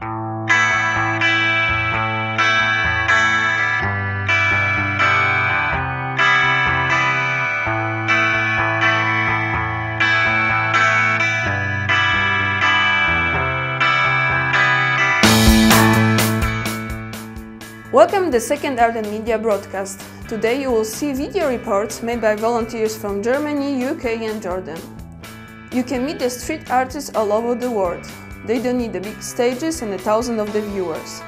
Welcome to the second Art and Media broadcast. Today you will see video reports made by volunteers from Germany, UK and Jordan. You can meet the street artists all over the world. They don't need the big stages and thousands of the viewers.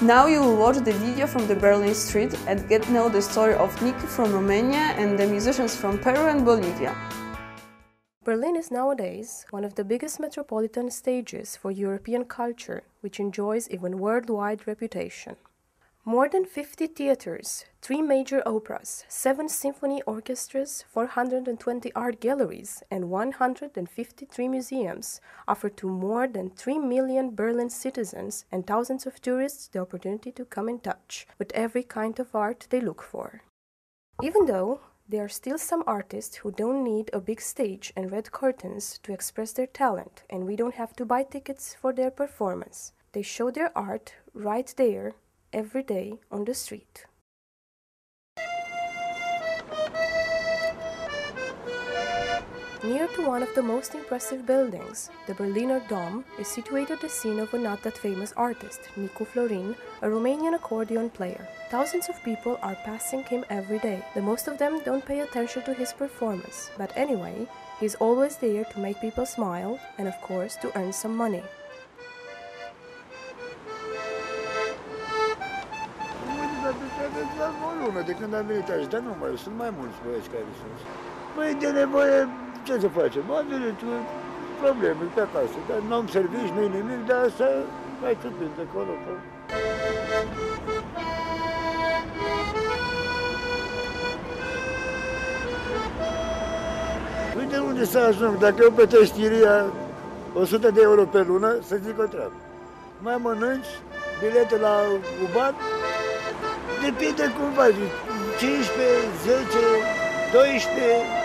Now you will watch the video from the Berlin street and get to know the story of Nick from Romania and the musicians from Peru and Bolivia. Berlin is nowadays one of the biggest metropolitan stages for European culture, which enjoys even worldwide reputation. More than 50 theaters, 3 major operas, 7 symphony orchestras, 420 art galleries, and 153 museums offer to more than 3 million Berlin citizens and thousands of tourists the opportunity to come in touch with every kind of art they look for. Even though there are still some artists who don't need a big stage and red curtains to express their talent, and we don't have to buy tickets for their performance, they show their art right there every day on the street. Near to one of the most impressive buildings, the Berliner Dom is situated the scene of a not that famous artist, Nicu Florin, a Romanian accordion player. Thousands of people are passing him every day. The most of them don't pay attention to his performance, but anyway, he's always there to make people smile and of course to earn some money. De când am venit aici, dar nu mai sunt mai mulți băieți care sunt. Păi de nevoie, ce să facem? Am venit cu probleme pe acasă, dar nu am servici, nu-i nimic, dar asta mai ciupim de acolo. Păi de unde să ajung? Dacă eu plătesc chiria 100 de euro pe lună, să zic o treabă. Mai mănânci, bilete la UBAN, depinde cum faci, 15, 10, 12...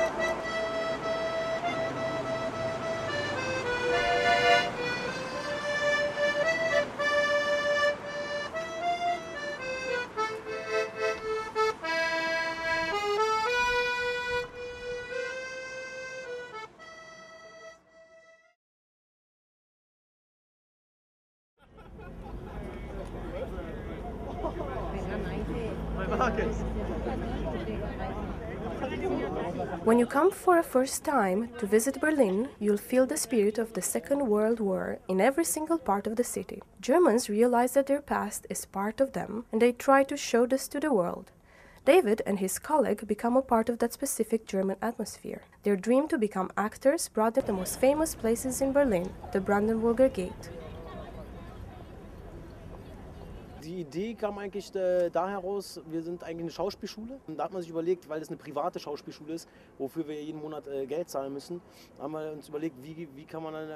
When you come for a first time to visit Berlin, you'll feel the spirit of the Second World War in every single part of the city. Germans realize that their past is part of them, and they try to show this to the world. David and his colleague become a part of that specific German atmosphere. Their dream to become actors brought them to the most famous places in Berlin, the Brandenburger Gate. Die Idee kam eigentlich da heraus, wir sind eigentlich eine Schauspielschule. Und da hat man sich überlegt, weil es eine private Schauspielschule ist, wofür wir jeden Monat Geld zahlen müssen, haben wir uns überlegt, wie kann man dann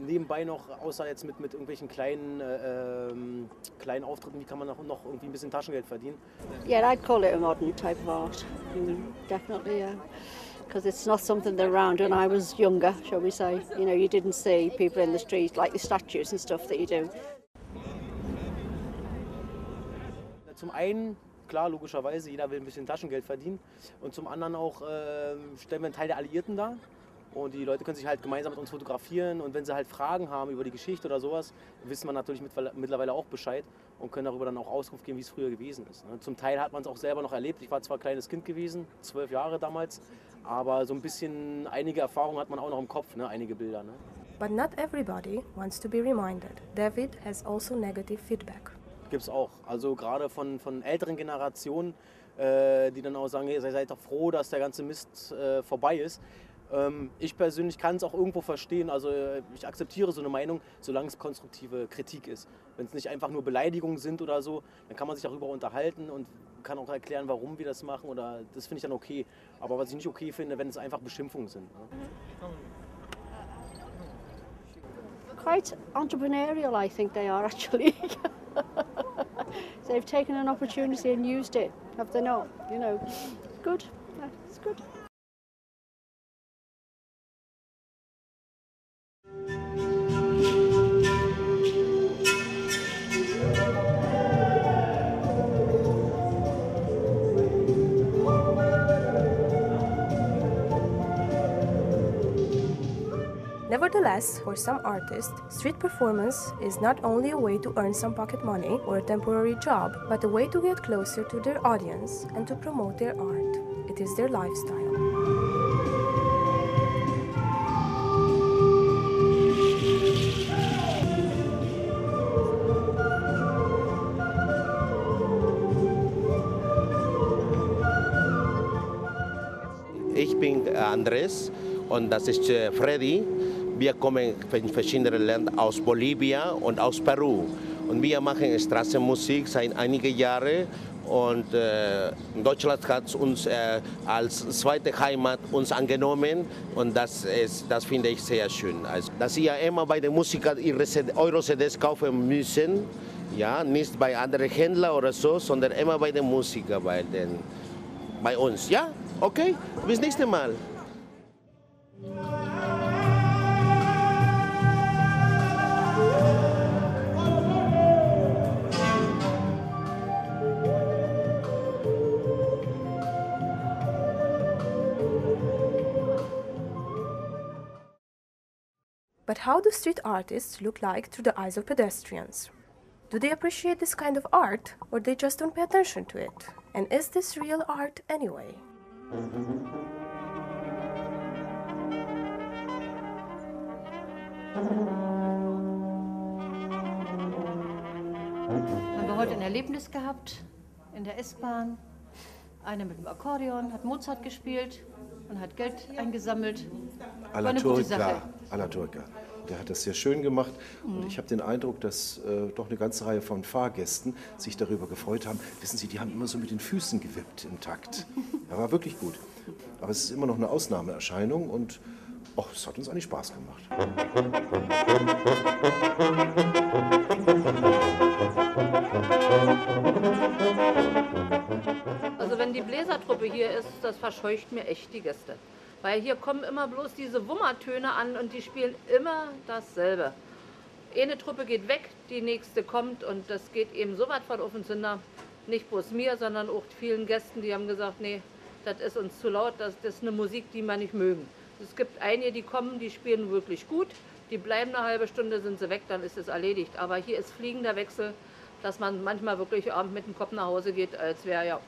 nebenbei noch, außer jetzt mit irgendwelchen kleinen Auftritten, wie kann man noch irgendwie ein bisschen Taschengeld verdienen. Yeah, I'd call it a modern type of art, definitely, yeah. Because it's not something that around when I was younger, shall we say. You know, you didn't see people in the street like the statues and stuff that you do. Zum einen, klar, logischerweise, jeder will ein bisschen Taschengeld verdienen. Und zum anderen auch stellen wir einen Teil der Alliierten dar. Und die Leute können sich halt gemeinsam mit uns fotografieren. Und wenn sie halt Fragen haben über die Geschichte oder sowas, wissen wir natürlich mittlerweile auch Bescheid und können darüber dann auch Auskunft geben, wie es früher gewesen ist. Zum Teil hat man es auch selber noch erlebt. Ich war zwar ein kleines Kind gewesen, 12 Jahre damals, aber so ein bisschen, einige Erfahrungen hat man auch noch im Kopf, ne? Einige Bilder. Ne? But not everybody wants to be reminded. David has also negative feedback. Gibt es auch. Also gerade von älteren Generationen, die dann auch sagen, hey, seid doch froh, dass der ganze Mist vorbei ist. Ich persönlich kann es auch irgendwo verstehen, also ich akzeptiere so eine Meinung, solange es konstruktive Kritik ist. Wenn es nicht einfach nur Beleidigungen sind oder so, dann kann man sich darüber unterhalten und kann auch erklären, warum wir das machen, oder das finde ich dann okay. Aber was ich nicht okay finde, wenn es einfach Beschimpfungen sind. Ne? Quite entrepreneurial, I think they are actually. They've taken an opportunity and used it, have they not? You know, good. It's good. Nevertheless, for some artists, street performance is not only a way to earn some pocket money or a temporary job, but a way to get closer to their audience and to promote their art. It is their lifestyle. Ich bin Andres und das ist Freddy. Wir kommen von verschiedenen Ländern, aus Bolivien und aus Peru. Und wir machen Straßenmusik seit einigen Jahren. Und Deutschland hat uns als zweite Heimat uns angenommen. Und das finde ich sehr schön. Also, dass sie ja immer bei den Musikern ihre Euro-CDs kaufen müssen. Ja, nicht bei anderen Händlern oder so, sondern immer bei den Musikern, bei uns. Ja, okay, bis nächstes Mal. But how do street artists look like through the eyes of pedestrians? Do they appreciate this kind of art, or they just don't pay attention to it? And is this real art anyway? Haben wir heute ein Erlebnis gehabt in der S-Bahn. Einer mit dem Akkordeon hat Mozart gespielt und hat Geld eingesammelt. War eine gute Sache. Alaturka. Der hat das sehr schön gemacht und ich habe den Eindruck, dass doch eine ganze Reihe von Fahrgästen sich darüber gefreut haben. Wissen Sie, die haben immer so mit den Füßen gewippt im Takt. Er war wirklich gut. Aber es ist immer noch eine Ausnahmeerscheinung und es hat uns eigentlich Spaß gemacht. Also wenn die Bläsertruppe hier ist, das verscheucht mir echt die Gäste. Weil hier kommen immer bloß diese Wummertöne an und die spielen immer dasselbe. Eine Truppe geht weg, die nächste kommt und das geht eben so weit von auf den Sünder. Nicht bloß mir, sondern auch vielen Gästen, die haben gesagt, nee, das ist uns zu laut, das ist eine Musik, die wir nicht mögen. Es gibt einige, die kommen, die spielen wirklich gut, die bleiben eine halbe Stunde, sind sie weg, dann ist es erledigt. Aber hier ist fliegender Wechsel, dass man manchmal wirklich abends mit dem Kopf nach Hause geht, als wäre ja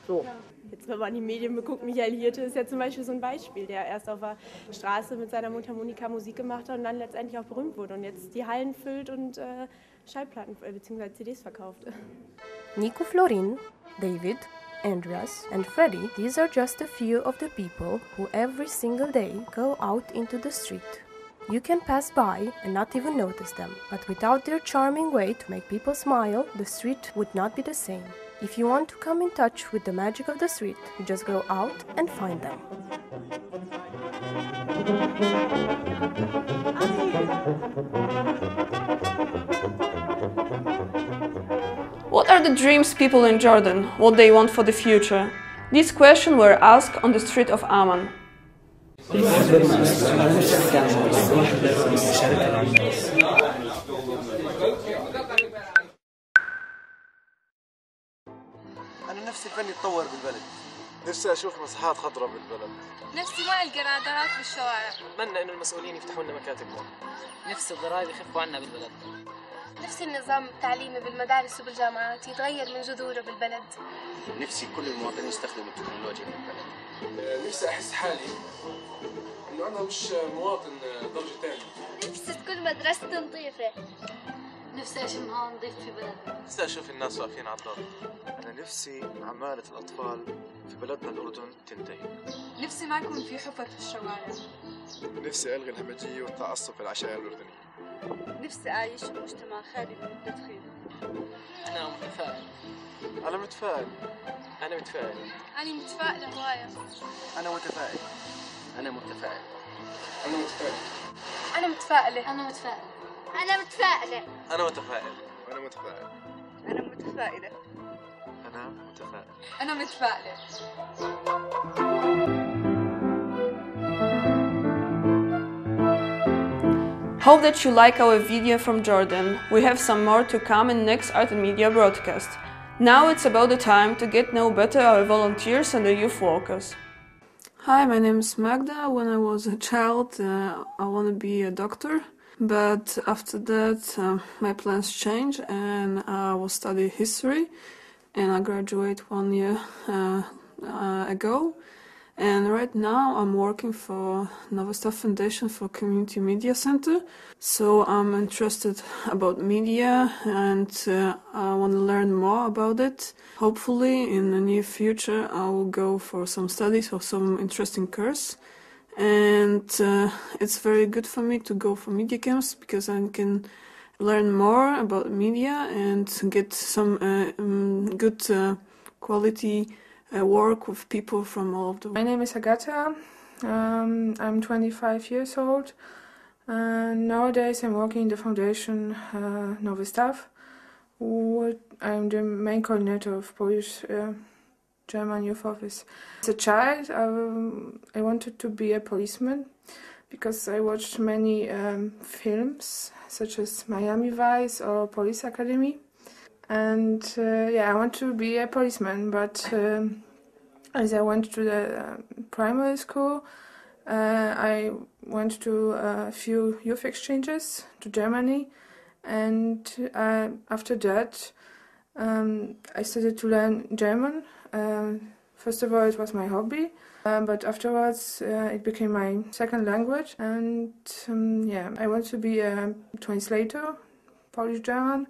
so. Ja. Jetzt, wenn man die Medien beguckt, Michael Hirte ist ja zum Beispiel so ein Beispiel, der erst auf der Straße mit seiner Mundharmonika Musik gemacht hat und dann letztendlich auch berühmt wurde und jetzt die Hallen füllt und Schallplatten bzw. CDs verkauft. Nico, Florin, David, Andreas and Freddy, these are just a few of the people who every single day go out into the street. You can pass by and not even notice them, but without their charming way to make people smile, the street would not be the same. If you want to come in touch with the magic of the street, you just go out and find them. What are the dreams people in Jordan, what they want for the future? These questions were asked on the street of Amman. أنا نفسي الفن يتطور بالبلد. نفسي أشوف مساحات خضراء بالبلد. نفسي ما الجرادات بالشوارع. أتمنى إنه المسؤولين يفتحوا لنا مكاتب هون. نفسي الضرائب يخفوا عنا بالبلد. نفسي النظام التعليمي بالمدارس وبالجامعات يتغير من جذوره بالبلد. نفسي كل المواطنين يستخدموا التكنولوجيا بالبلد. نفسي أحس حالي إنه أنا مش مواطن درجة ثانية. نفسي تكون مدرستي نظيفة. نفسي أشمها نظيف في بلدنا. نفسي أشوف الناس واقفين على الضرب. أنا نفسي عمالة الأطفال في بلدنا الأردن تنتهي. نفسي ما يكون في حفر في الشوارع. نفسي ألغي الهمجية والتعصب في العشائر الأردنية. نفسي أعيش في مجتمع خالي من التدخين. أنا متفائل. أنا متفائل. أنا متفائل. أنا متفائلة هواية. أنا متفائل. أنا متفائل. أنا متفائل. أنا متفائلة. أنا متفائل. أنا متفائلة. أنا متفائل. أنا متفائل. أنا متفائلة. أنا متفائل. أنا متفائلة. Hope that you like our video from Jordan. We have some more to come in next Art and Media broadcast. Now it's about the time to get know better our volunteers and the youth workers. Hi, my name is Magda. When I was a child, I want to be a doctor. But after that, my plans changed and I will study history. And I graduated 1 year ago. And right now I'm working for Novostar Foundation for Community Media Center. So I'm interested about media and I want to learn more about it. Hopefully in the near future I will go for some studies or some interesting course. And it's very good for me to go for media camps because I can learn more about media and get some good quality work with people from all of the world. My name is Agata. I'm 25 years old. Nowadays I'm working in the foundation Novostar. I'm the main coordinator of Polish German Youth Office. As a child, I wanted to be a policeman because I watched many films such as Miami Vice or Police Academy. And yeah, I want to be a policeman, but as I went to the primary school, I went to a few youth exchanges to Germany, and after that I started to learn German. First of all, it was my hobby, but afterwards it became my second language, and yeah, I want to be a translator, Polish-German.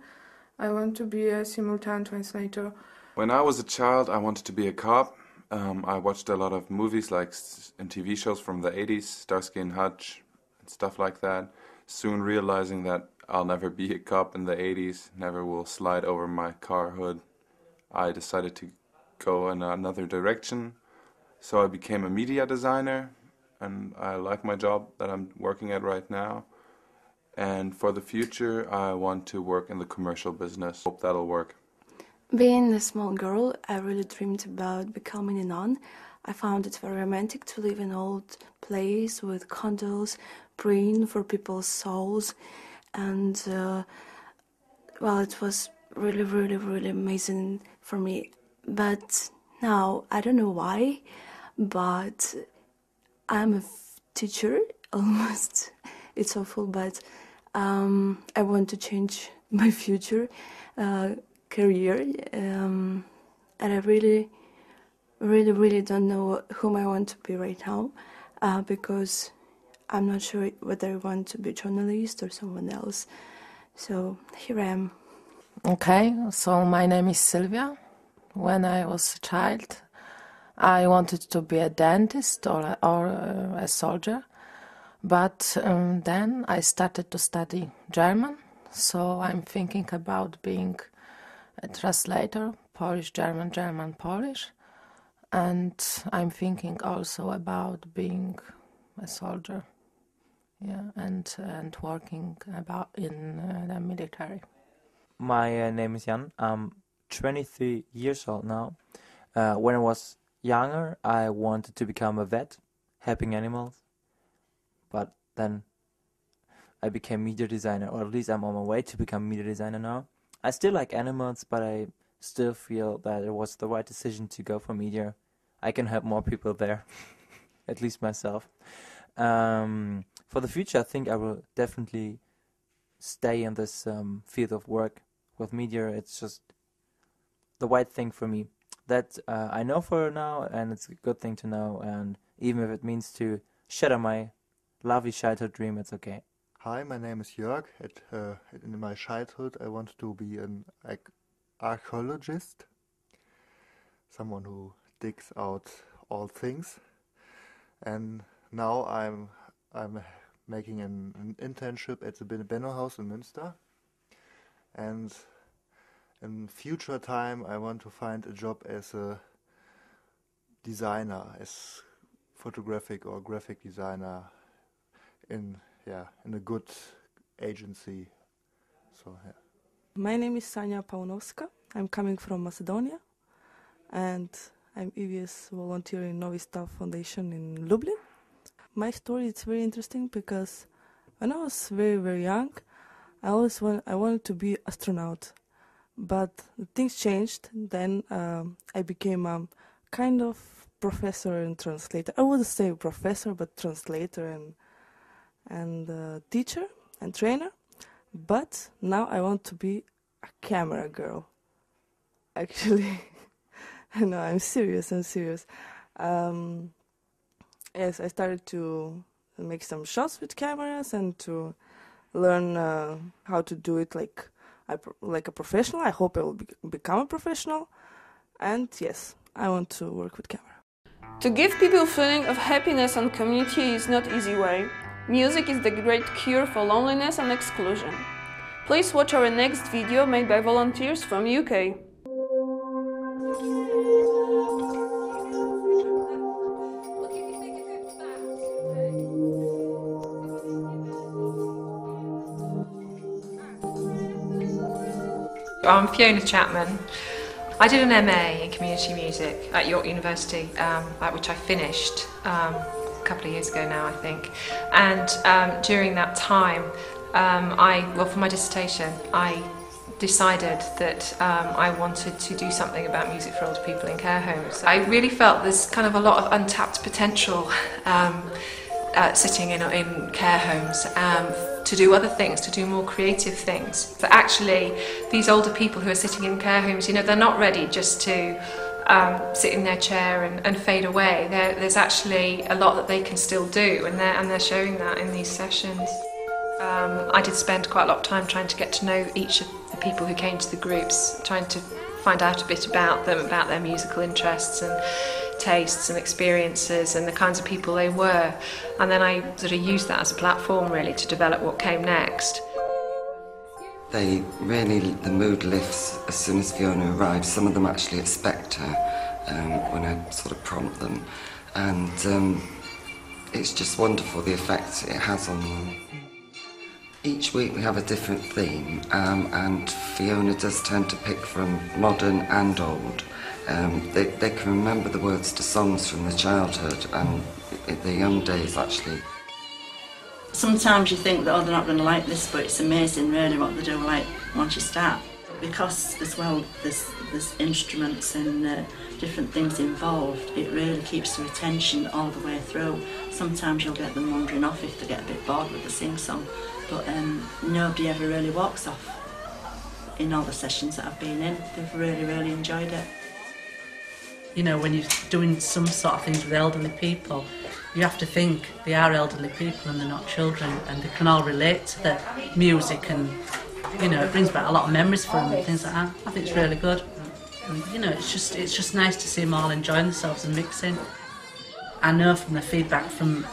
I want to be a simultan translator. When I was a child, I wanted to be a cop. I watched a lot of movies and TV shows from the 80s, Starsky and Hutch, and stuff like that. Soon realizing that I'll never be a cop in the 80s, never will slide over my car hood, I decided to go in another direction. So I became a media designer, and I like my job that I'm working at right now. And for the future, I want to work in the commercial business. Hope that'll work. Being a small girl, I really dreamed about becoming a nun. I found it very romantic to live in an old place with candles, praying for people's souls. And, well, it was really, really, really amazing for me. But now, I don't know why, but I'm a teacher, almost. It's awful, but I want to change my future career, and I really, really, really don't know whom I want to be right now, because I'm not sure whether I want to be a journalist or someone else. So here I am. Okay, so my name is Sylvia. When I was a child, I wanted to be a dentist or a soldier, but then I started to study German, so I'm thinking about being a translator, Polish-German, German-Polish, and I'm thinking also about being a soldier, yeah, and working about in the military. My name is Jan. I'm 23 years old now. When I was younger, I wanted to become a vet, helping animals, but then I became media designer, or at least I'm on my way to become media designer now. I still like animals, but I still feel that it was the right decision to go for media. I can help more people there, at least myself. For the future, I think I will definitely stay in this field of work with media. It's just the right thing for me. That I know for now, and it's a good thing to know, and even if it means to shatter my lovely childhood dream, it's okay. Hi, my name is Jörg. In my childhood, I wanted to be an archaeologist, someone who digs out all things. And now I'm making an internship at the Benno House in Münster. And in future time, I want to find a job as a designer, as photographic or graphic designer in a good agency. So yeah. My name is Sania Paunowska. I'm coming from Macedonia, and I'm EVS volunteer in Novostar Foundation in Lublin. My story is very interesting because when I was very, very young, I wanted to be astronaut, but things changed. Then I became kind of professor and translator. I wouldn't say professor, but translator and teacher and trainer. But now I want to be a camera girl. Actually, no, I'm serious. Yes, I started to make some shots with cameras and to learn how to do it like a professional. I hope I will become a professional. And yes, I want to work with camera. To give people a feeling of happiness and community is not easy way. Music is the great cure for loneliness and exclusion. Please watch our next video made by volunteers from UK. I'm Fiona Chapman. I did an MA in community music at York University, which I finished a couple of years ago now, I think. And during that time, for my dissertation, I decided that I wanted to do something about music for older people in care homes. I really felt there's kind of a lot of untapped potential sitting in care homes to do other things, to do more creative things. But actually, these older people who are sitting in care homes, they're not ready just to sit in their chair and fade away. There's actually a lot that they can still do, and they're showing that in these sessions. I did spend quite a lot of time trying to get to know each of the people who came to the groups, trying to find out a bit about them, about their musical interests and tastes and experiences and the kinds of people they were. And then I sort of used that as a platform really to develop what came next. The mood lifts as soon as Fiona arrives. Some of them actually expect her when I sort of prompt them. And it's just wonderful the effect it has on them. Each week we have a different theme, and Fiona does tend to pick from modern and old. They can remember the words to songs from their childhood and their young days, actually. Sometimes you think that, they're not going to like this, but it's amazing really what they do like once you start. Because as well there's instruments and different things involved, it really keeps their attention all the way through. Sometimes you'll get them wandering off if they get a bit bored with the sing-song, but nobody ever really walks off in all the sessions that I've been in. They've really enjoyed it. When you're doing some sort of things with elderly people, you have to think they are elderly people and they're not children, and they can all relate to the music, and it brings back a lot of memories for them and things like that. I think it's really good. And, it's just nice to see them all enjoying themselves and mixing. I know from the feedback from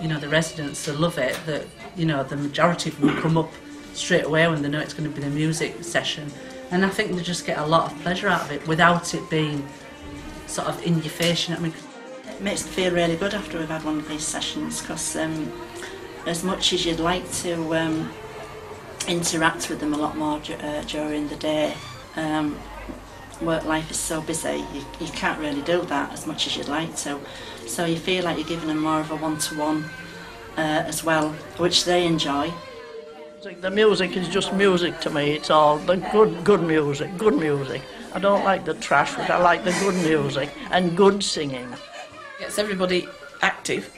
the residents, they love it, that the majority of them come up straight away when they know it's going to be the music session, and I think they just get a lot of pleasure out of it without it being sort of in your face, It makes them feel really good after we've had one of these sessions, because as much as you'd like to interact with them a lot more during the day, work life is so busy, you can't really do that as much as you'd like to. So you feel like you're giving them more of a one-to-one as well, which they enjoy. The music is just music to me. It's all the good music. I don't like the trash, but I like the good music and good singing. Gets everybody active.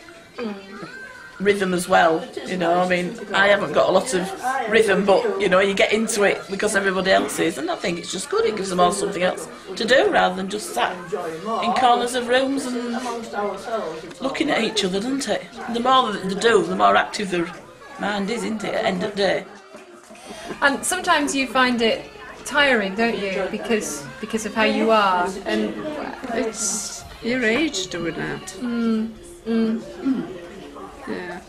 Rhythm as well, I haven't got a lot of rhythm, but you get into it because everybody else is, and I think it's just good. It gives them all something else to do rather than just sat in corners of rooms and looking at each other, doesn't it? The more that they do, the more active their mind is, isn't it, at the end of the day? And sometimes you find it tiring, don't you, because of how you are, and it's your age doing that. Yeah.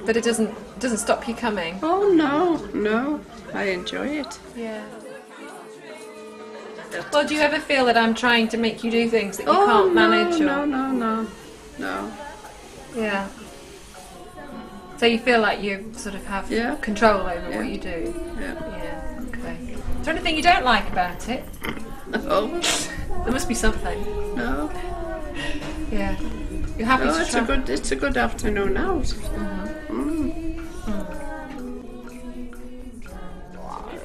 But it doesn't stop you coming. Oh no, I enjoy it. Yeah. Well, do you ever feel that I'm trying to make you do things that you can't manage? No. Yeah. So you feel like you sort of have control over what you do? Yeah. Okay. Is there anything you don't like about it? No. There must be something. No. Yeah. You're happy to try? It's a good afternoon out.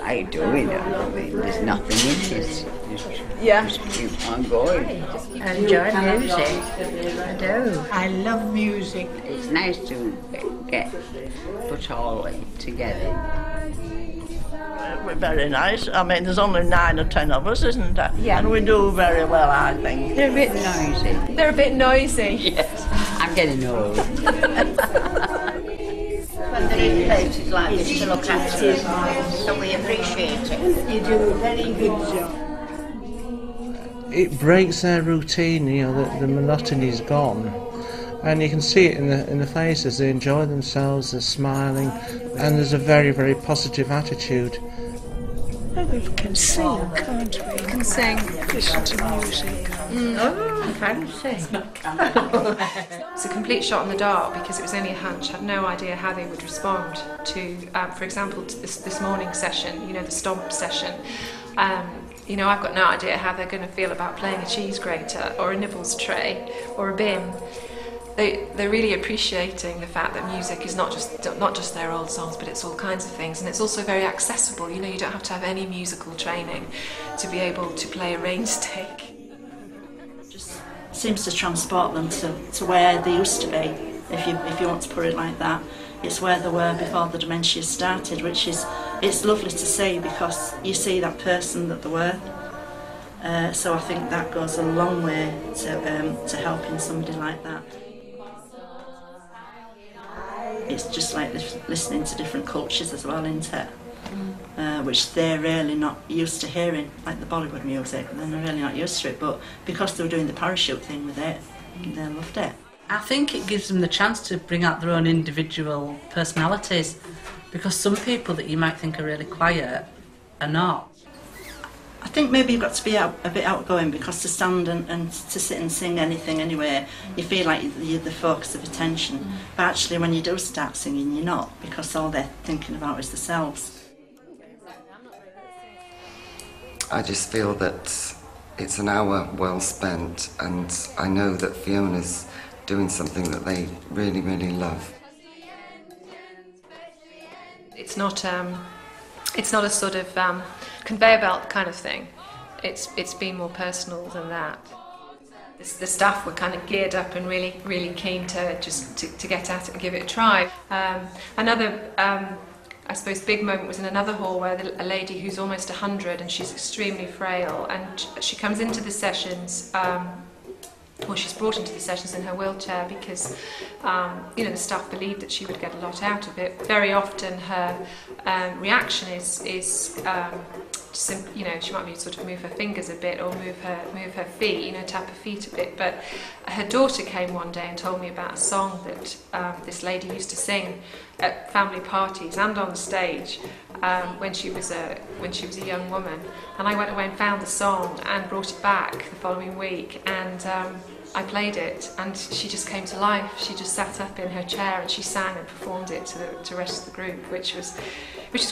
I do it. I mean, there's nothing in it. Just keep on going. I enjoy music. I do. I love music. It's nice to get put all together. We're very nice. I mean, there's only 9 or 10 of us, isn't there? Yeah. And we do very well, I think. They're a bit noisy. They're a bit noisy. Yes. I'm getting old. When there is places like this to look at, so we appreciate it. You do a very good job. It breaks their routine, you know, the monotony is gone. And you can see it in the faces. They enjoy themselves, they're smiling, and there's a very, very positive attitude. We can sing, can't we? We can sing. Listen to music. Oh, fancy. It's a complete shot in the dark because it was only a hunch. I had no idea how they would respond to, for example, to this morning session, you know, the stomp session. You know, I've got no idea how they're going to feel about playing a cheese grater or a nibbles tray or a bin. They're really appreciating the fact that music is not just their old songs, but it's all kinds of things, and it's also very accessible. You know, you don't have to have any musical training to be able to play a rain stick. Just seems to transport them to where they used to be, if you want to put it like that. It's where they were before the dementia started, which is, it's lovely to see because you see that person that they were. So I think that goes a long way to helping somebody like that. It's just like listening to different cultures as well, isn't it? Which they're really not used to hearing, like the Bollywood music, and they're really not used to it, but because they were doing the parachute thing with it, they loved it. I think it gives them the chance to bring out their own individual personalities, because some people that you might think are really quiet are not. I think maybe you've got to be a bit outgoing, because to stand and to sit and sing anything anyway, you feel like you're the focus of attention. But actually when you do start singing, you're not, because all they're thinking about is themselves. I just feel that it's an hour well spent, and I know that Fiona's doing something that they really, really love. It's not a sort of conveyor belt kind of thing. It's been more personal than that. The staff were kind of geared up and really, really keen to just to get at it and give it a try. Another, I suppose, big moment was in another hall where a lady who's almost 100 and she's extremely frail, and she comes into the sessions. Well, she's brought into the sessions in her wheelchair because, you know, the staff believed that she would get a lot out of it. Very often her reaction is you know, she might be sort of move her fingers a bit or move her feet, you know, tap her feet a bit. But her daughter came one day and told me about a song that this lady used to sing at family parties and on stage when she was a young woman. And I went away and found the song and brought it back the following week, and I played it, and she just came to life. She just sat up in her chair and she sang and performed it to the rest of the group, which was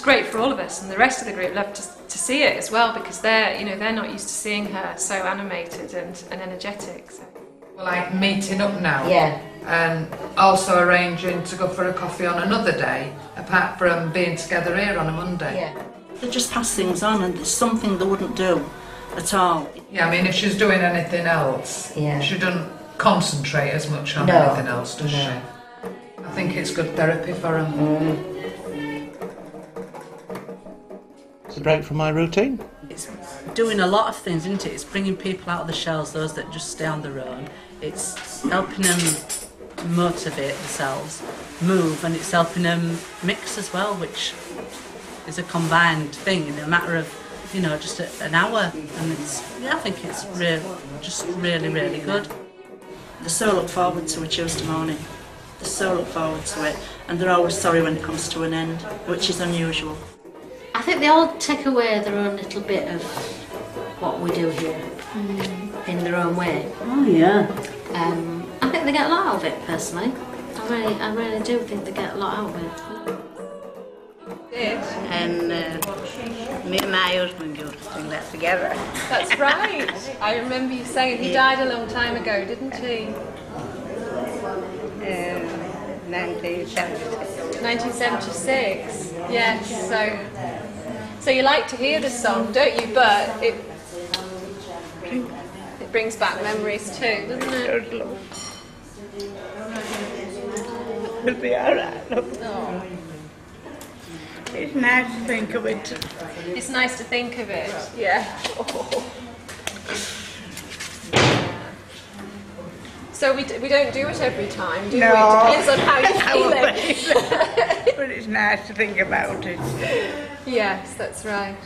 great for all of us. And the rest of the group loved to see it as well, because they're not used to seeing her so animated and energetic. So. We're like meeting up now. Yeah. And also arranging to go for a coffee on another day, apart from being together here on a Monday. Yeah. They just pass things on, and there's something they wouldn't do at all. Yeah, I mean, if she's doing anything else, she doesn't concentrate as much on anything else, does she? I think it's good therapy for her. It's a break from my routine. It's doing a lot of things, isn't it? It's bringing people out of the shells, those that just stay on their own. It's helping them motivate themselves, move, and it's helping them mix as well, which is a combined thing in a matter of, you know, just an hour. And I think it's really, really good. They so look forward to a Tuesday morning. They so look forward to it, and they're always sorry when it comes to an end, which is unusual. I think they all take away their own little bit of what we do here in their own way. Oh yeah. I think they get a lot out of it, personally. I really do think they get a lot out of it. And me and my husband used to sing that together. That's right. I remember you saying he died a long time ago, didn't he? 1976. 1976. Yes. So you like to hear the song, don't you? But it brings back memories too, doesn't it? It'll be alright. It's nice to think of it. It's nice to think of it. Yeah. So we don't do it every time, do we? It depends on how you're feeling. But it's nice to think about it. Yes, that's right.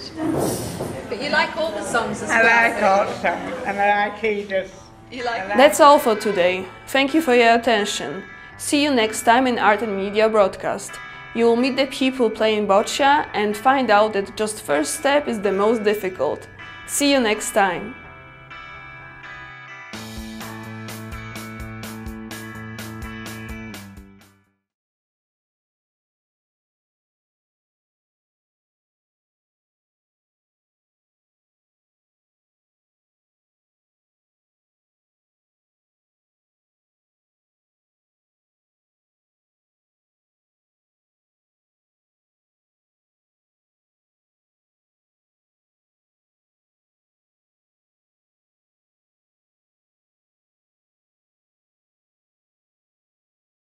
But you like all the songs as I well? like all the songs, and I like Edith. You like That's all for today. Thank you for your attention. See you next time in Art and Media Broadcast. You will meet the people playing boccia and find out that just first step is the most difficult. See you next time.